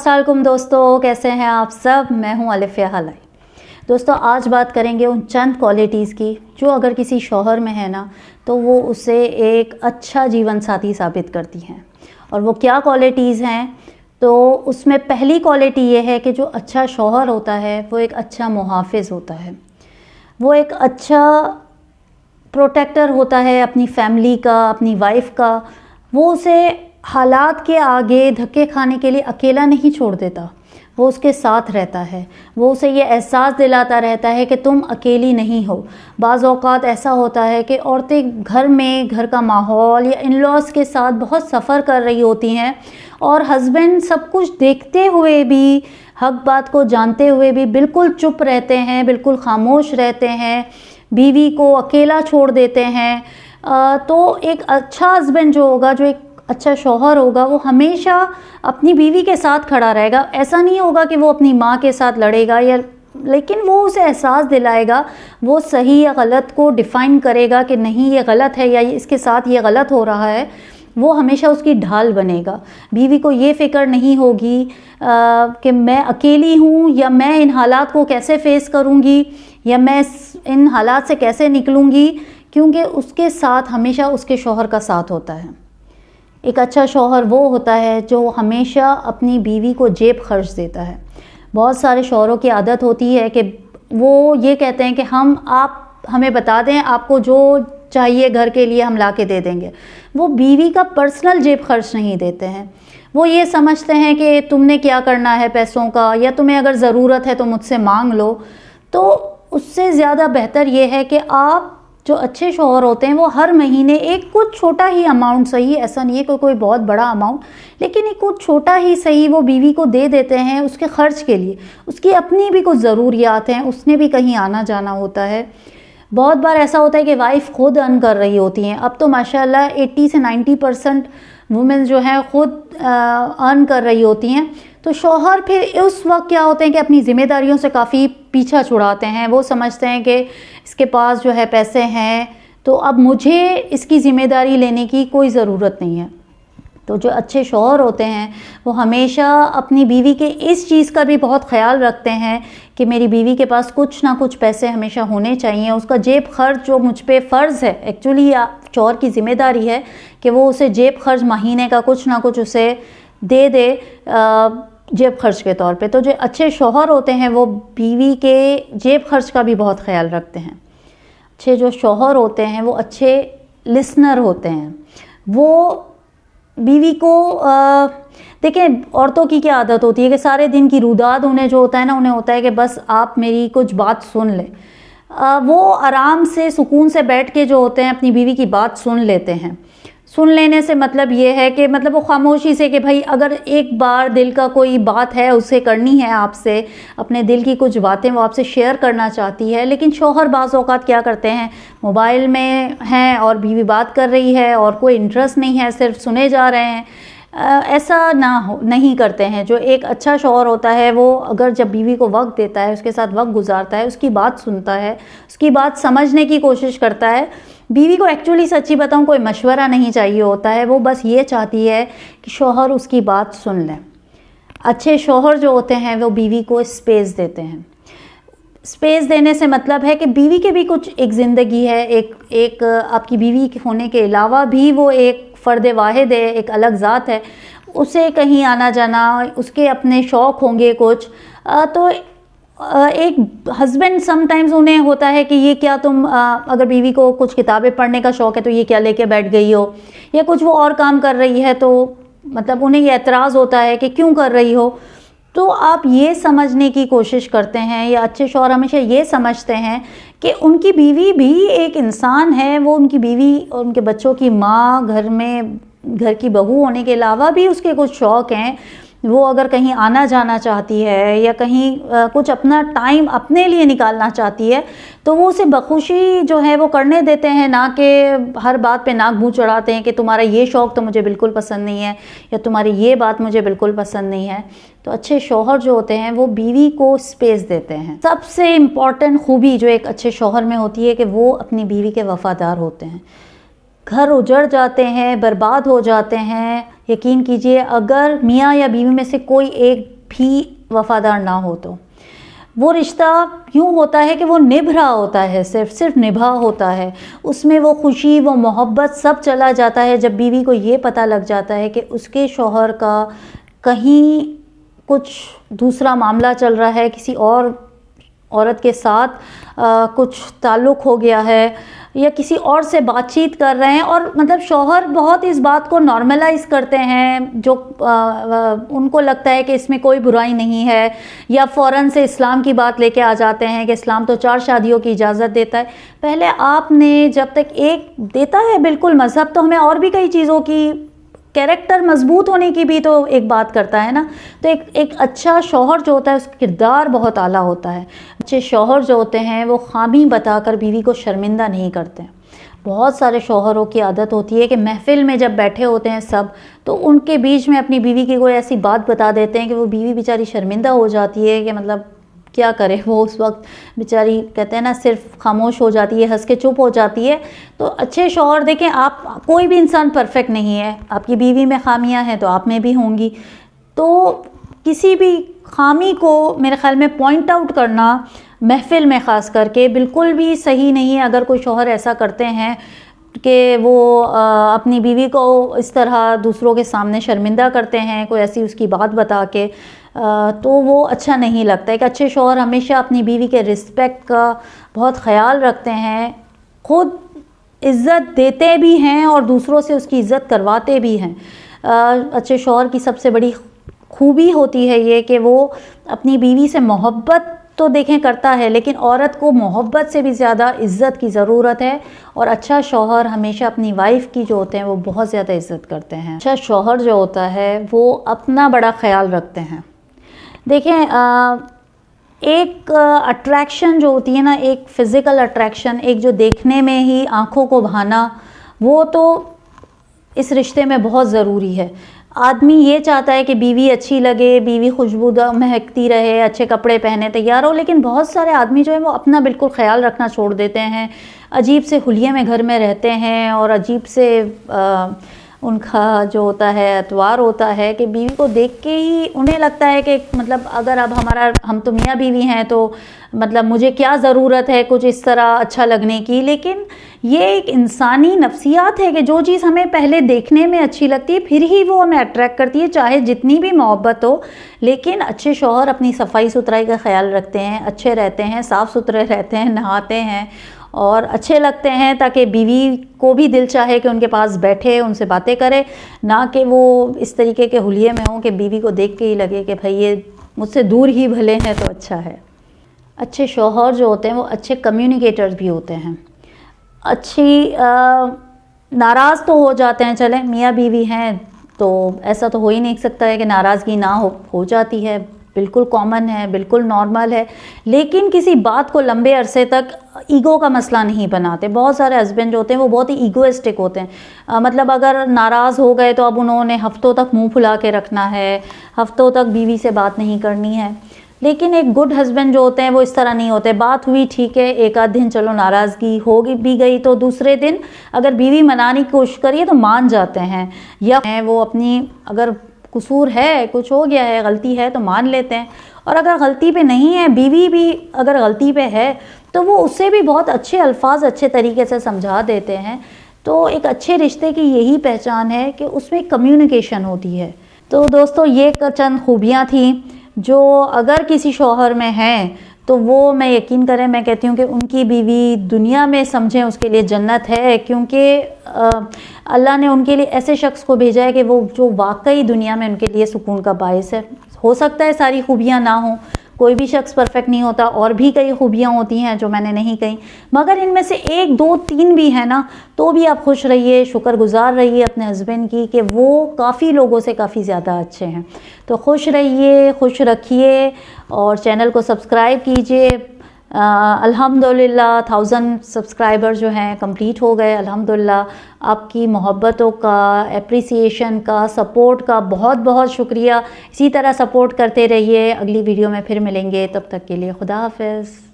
अस्सलामुअलैकुम दोस्तों, कैसे हैं आप सब। मैं हूं अलिफिया हलाई। दोस्तों आज बात करेंगे उन चंद क्वालिटीज़ की जो अगर किसी शौहर में है ना तो वो उसे एक अच्छा जीवन साथी साबित करती हैं। और वो क्या क्वालिटीज़ हैं, तो उसमें पहली क्वालिटी ये है कि जो अच्छा शौहर होता है वो एक अच्छा मुहाफ़िज़ होता है, वो एक अच्छा प्रोटेक्टर होता है अपनी फैमिली का, अपनी वाइफ का। वो उसे हालात के आगे धक्के खाने के लिए अकेला नहीं छोड़ देता, वो उसके साथ रहता है। वो उसे ये एहसास दिलाता रहता है कि तुम अकेली नहीं हो। बाज़ औक़ात ऐसा होता है कि औरतें घर में, घर का माहौल या इन लॉज़ के साथ बहुत सफ़र कर रही होती हैं और हस्बैंड सब कुछ देखते हुए भी, हक बात को जानते हुए भी बिल्कुल चुप रहते हैं, बिल्कुल खामोश रहते हैं, बीवी को अकेला छोड़ देते हैं। तो एक अच्छा हस्बैंड जो होगा, जो एक अच्छा शौहर होगा, वो हमेशा अपनी बीवी के साथ खड़ा रहेगा। ऐसा नहीं होगा कि वो अपनी माँ के साथ लड़ेगा या, लेकिन वो उसे एहसास दिलाएगा, वो सही या गलत को डिफ़ाइन करेगा कि नहीं ये गलत है या इसके साथ ये गलत हो रहा है। वो हमेशा उसकी ढाल बनेगा। बीवी को ये फ़िक्र नहीं होगी कि मैं अकेली हूँ या मैं इन हालात को कैसे फ़ेस करूँगी या मैं इन हालात से कैसे निकलूँगी, क्योंकि उसके साथ हमेशा उसके शौहर का साथ होता है। एक अच्छा शौहर वो होता है जो हमेशा अपनी बीवी को जेब खर्च देता है। बहुत सारे शौहरों की आदत होती है कि वो ये कहते हैं कि आप हमें बता दें, आपको जो चाहिए घर के लिए हम ला के दे देंगे। वो बीवी का पर्सनल जेब खर्च नहीं देते हैं। वो ये समझते हैं कि तुमने क्या करना है पैसों का, या तुम्हें अगर ज़रूरत है तो मुझसे मांग लो। तो उससे ज़्यादा बेहतर ये है कि आप, जो अच्छे शौहर होते हैं, वो हर महीने एक कुछ छोटा ही अमाउंट, सही ऐसा नहीं है कोई बहुत बड़ा अमाउंट, लेकिन एक कुछ छोटा ही सही वो बीवी को दे देते हैं उसके खर्च के लिए। उसकी अपनी भी कुछ ज़रूरियात हैं, उसने भी कहीं आना जाना होता है। बहुत बार ऐसा होता है कि वाइफ खुद अर्न कर रही होती हैं। अब तो माशाल्लाह 80 से 90% वुमेन जो हैं खुद अर्न कर रही होती हैं। तो शौहर फिर उस वक्त क्या होते हैं कि अपनी ज़िम्मेदारियों से काफ़ी पीछा छुड़ाते हैं। वो समझते हैं कि इसके पास जो है पैसे हैं, तो अब मुझे इसकी ज़िम्मेदारी लेने की कोई ज़रूरत नहीं है। तो जो अच्छे शौहर होते हैं वो हमेशा अपनी बीवी के इस चीज़ का भी बहुत ख्याल रखते हैं कि मेरी बीवी के पास कुछ ना कुछ पैसे हमेशा होने चाहिए। उसका जेब खर्च जो मुझ पे फ़र्ज़ है, एक्चुअली शौहर की ज़िम्मेदारी है कि वो उसे जेब खर्च महीने का कुछ ना कुछ उसे दे दे जेब खर्च के तौर पे। तो जो अच्छे शौहर होते हैं वो बीवी के जेब खर्च का भी बहुत ख्याल रखते हैं। अच्छे जो शौहर होते हैं वो अच्छे लिसनर होते हैं। वो बीवी को देखें, औरतों की क्या आदत होती है कि सारे दिन की रुदाद उन्हें जो होता है ना, उन्हें होता है कि बस आप मेरी कुछ बात सुन लें। वो आराम से सुकून से बैठ के जो होते हैं अपनी बीवी की बात सुन लेते हैं। सुन लेने से मतलब ये है कि मतलब वो खामोशी से, कि भाई अगर एक बार दिल का कोई बात है उसे करनी है आपसे, अपने दिल की कुछ बातें वो आपसे शेयर करना चाहती है। लेकिन शौहर बाज़ औक़ात क्या करते हैं, मोबाइल में हैं और बीवी बात कर रही है और कोई इंटरेस्ट नहीं है, सिर्फ सुने जा रहे हैं। ऐसा नहीं करते हैं। जो एक अच्छा शौहर होता है वो अगर जब बीवी को वक्त देता है, उसके साथ वक्त गुजारता है, उसकी बात सुनता है, उसकी बात समझने की कोशिश करता है। बीवी को एक्चुअली सच्ची बताऊं कोई मशवरा नहीं चाहिए होता है, वो बस ये चाहती है कि शौहर उसकी बात सुन ले। अच्छे शौहर जो होते हैं वो बीवी को स्पेस देते हैं। स्पेस देने से मतलब है कि बीवी के भी कुछ एक ज़िंदगी है, एक आपकी बीवी होने के अलावा भी वो एक फ़र्द वाहिद है, एक अलग ज़ात है। उसे कहीं आना जाना, उसके अपने शौक़ होंगे कुछ। तो एक हस्बैंड समटाइम्स उन्हें होता है कि ये क्या तुम अगर बीवी को कुछ किताबें पढ़ने का शौक़ है तो ये क्या लेके बैठ गई हो, या कुछ वो और काम कर रही है तो मतलब उन्हें ये एतराज़ होता है कि क्यों कर रही हो। तो आप ये समझने की कोशिश करते हैं, या अच्छे शौहर हमेशा ये समझते हैं कि उनकी बीवी भी एक इंसान है। वो उनकी बीवी और उनके बच्चों की माँ, घर में घर की बहू होने के अलावा भी उसके कुछ शौक़ हैं। वो अगर कहीं आना जाना चाहती है या कहीं कुछ अपना टाइम अपने लिए निकालना चाहती है तो वो उसे बखुशी जो है वो करने देते हैं, ना कि हर बात पे नाक मुँह चढ़ाते हैं कि तुम्हारा ये शौक़ तो मुझे बिल्कुल पसंद नहीं है या तुम्हारी ये बात मुझे बिल्कुल पसंद नहीं है। तो अच्छे शौहर जो होते हैं वो बीवी को स्पेस देते हैं। सबसे इम्पॉर्टेंट खूबी जो एक अच्छे शौहर में होती है कि वो अपनी बीवी के वफ़ादार होते हैं। घर उजड़ जाते हैं, बर्बाद हो जाते हैं, यकीन कीजिए अगर मियाँ या बीवी में से कोई एक भी वफ़ादार ना हो तो वो रिश्ता यूँ होता है कि वो निभ रहा होता है, सिर्फ निभा होता है, उसमें वो खुशी, वो मोहब्बत सब चला जाता है जब बीवी को ये पता लग जाता है कि उसके शौहर का कहीं कुछ दूसरा मामला चल रहा है, किसी और औरत के साथ कुछ ताल्लुक़ हो गया है या किसी और से बातचीत कर रहे हैं। और मतलब शौहर बहुत इस बात को नॉर्मलाइज़ करते हैं, जो उनको लगता है कि इसमें कोई बुराई नहीं है, या फ़ौरन से इस्लाम की बात लेके आ जाते हैं कि इस्लाम तो 4 शादियों की इजाज़त देता है। पहले आपने जब तक एक देता है बिल्कुल मज़हब, तो हमें और भी कई चीज़ों की, कैरेक्टर मजबूत होने की भी तो एक बात करता है ना। तो एक अच्छा शौहर जो होता है उसका किरदार बहुत आला होता है। अच्छे शौहर जो होते हैं वो खामी बताकर बीवी को शर्मिंदा नहीं करते हैं। बहुत सारे शौहरों की आदत होती है कि महफिल में जब बैठे होते हैं सब, तो उनके बीच में अपनी बीवी की कोई ऐसी बात बता देते हैं कि वो बीवी बेचारी शर्मिंदा हो जाती है कि मतलब क्या करे, वो उस वक्त बेचारी कहते हैं ना सिर्फ खामोश हो जाती है, हंस के चुप हो जाती है। तो अच्छे शौहर देखें, आप कोई भी इंसान परफेक्ट नहीं है, आपकी बीवी में खामियां हैं तो आप में भी होंगी, तो किसी भी खामी को मेरे ख्याल में पॉइंट आउट करना महफिल में ख़ास करके बिल्कुल भी सही नहीं है। अगर कोई शौहर ऐसा करते हैं कि वो अपनी बीवी को इस तरह दूसरों के सामने शर्मिंदा करते हैं, कोई ऐसी उसकी बात बता के, तो वो अच्छा नहीं लगता। एक अच्छे शौहर हमेशा अपनी बीवी के रिस्पेक्ट का बहुत ख्याल रखते हैं, खुद इज़्ज़त देते भी हैं और दूसरों से उसकी इज़्ज़त करवाते भी हैं। अच्छे शौहर की सबसे बड़ी खूबी होती है ये कि वो अपनी बीवी से मोहब्बत तो देखें करता है, लेकिन औरत को मोहब्बत से भी ज़्यादा इज़्ज़त की ज़रूरत है। और अच्छा शौहर हमेशा अपनी वाइफ की जो होते हैं वो बहुत ज़्यादा इज़्ज़त करते हैं। अच्छा शौहर जो होता है वो अपना बड़ा ख्याल रखते हैं। देखें, एक अट्रैक्शन जो होती है ना, एक फ़िज़िकल अट्रैक्शन, एक जो देखने में ही आँखों को भाना, वो तो इस रिश्ते में बहुत ज़रूरी है। आदमी ये चाहता है कि बीवी अच्छी लगे, बीवी खुशबूदार महकती रहे, अच्छे कपड़े पहने तैयार हो, लेकिन बहुत सारे आदमी जो है वो अपना बिल्कुल ख्याल रखना छोड़ देते हैं, अजीब से हुलिये में घर में रहते हैं और अजीब से उनका जो होता है अतवार होता है कि बीवी को देख के ही उन्हें लगता है कि मतलब अगर अब हम तो मियाँ बीवी हैं तो मतलब मुझे क्या ज़रूरत है कुछ इस तरह अच्छा लगने की। लेकिन ये एक इंसानी नफ्सियात है कि जो चीज़ हमें पहले देखने में अच्छी लगती है फिर ही वो हमें अट्रैक्ट करती है, चाहे जितनी भी मोहब्बत हो। लेकिन अच्छे शौहर अपनी सफाई सुथराई का ख्याल रखते हैं, अच्छे रहते हैं, साफ़ सुथरे रहते हैं, नहाते हैं और अच्छे लगते हैं, ताकि बीवी को भी दिल चाहे कि उनके पास बैठे, उनसे बातें करे, ना कि वो इस तरीके के हुलिये में हों कि बीवी को देख के ही लगे कि भाई ये मुझसे दूर ही भले हैं तो अच्छा है। अच्छे शौहर जो होते हैं वो अच्छे कम्युनिकेटर्स भी होते हैं। अच्छी नाराज़ तो हो जाते हैं, चलें मियाँ बीवी हैं तो ऐसा तो हो ही नहीं सकता है कि नाराज़गी ना हो जाती है, बिल्कुल कॉमन है, बिल्कुल नॉर्मल है। लेकिन किसी बात को लंबे अरसे तक ईगो का मसला नहीं बनाते। बहुत सारे हस्बैंड जो होते हैं वो बहुत ही ईगोइस्टिक होते हैं। मतलब अगर नाराज़ हो गए तो अब उन्होंने हफ्तों तक मुंह फुला के रखना है, हफ्तों तक बीवी से बात नहीं करनी है। लेकिन एक गुड हस्बैंड जो होते हैं वो इस तरह नहीं होते। बात हुई ठीक है, एक आध दिन चलो नाराज़गी हो भी गई तो दूसरे दिन अगर बीवी मनाने की कोशिश करिए तो मान जाते हैं, या वो अपनी अगर कसूर है, कुछ हो गया है, गलती है तो मान लेते हैं। और अगर गलती पे नहीं है, बीवी भी अगर गलती पे है तो वो उससे भी बहुत अच्छे अल्फाज अच्छे तरीके से समझा देते हैं। तो एक अच्छे रिश्ते की यही पहचान है कि उसमें कम्युनिकेशन होती है। तो दोस्तों ये चंद खूबियाँ थी जो अगर किसी शौहर में हैं तो वो मैं यकीन करें, मैं कहती हूँ कि उनकी बीवी दुनिया में समझें उसके लिए जन्नत है, क्योंकि अल्लाह ने उनके लिए ऐसे शख्स को भेजा है कि वो जो वाकई दुनिया में उनके लिए सुकून का बायस है। हो सकता है सारी खूबियाँ ना हों, कोई भी शख्स परफेक्ट नहीं होता, और भी कई खूबियाँ होती हैं जो मैंने नहीं कही, मगर इनमें से 1, 2, 3 भी है ना, तो भी आप खुश रहिए, शुक्रगुजार रहिए अपने हस्बैंड की कि वो काफ़ी लोगों से काफ़ी ज़्यादा अच्छे हैं। तो खुश रहिए, खुश रखिए और चैनल को सब्सक्राइब कीजिए। अल्हम्दुलिल्लाह 1000 सब्सक्राइबर जो हैं कंप्लीट हो गए। अल्हम्दुलिल्लाह आपकी मोहब्बतों का, एप्रिसिएशन का, सपोर्ट का बहुत बहुत शुक्रिया। इसी तरह सपोर्ट करते रहिए। अगली वीडियो में फिर मिलेंगे, तब तक के लिए खुदा हाफ़िज़।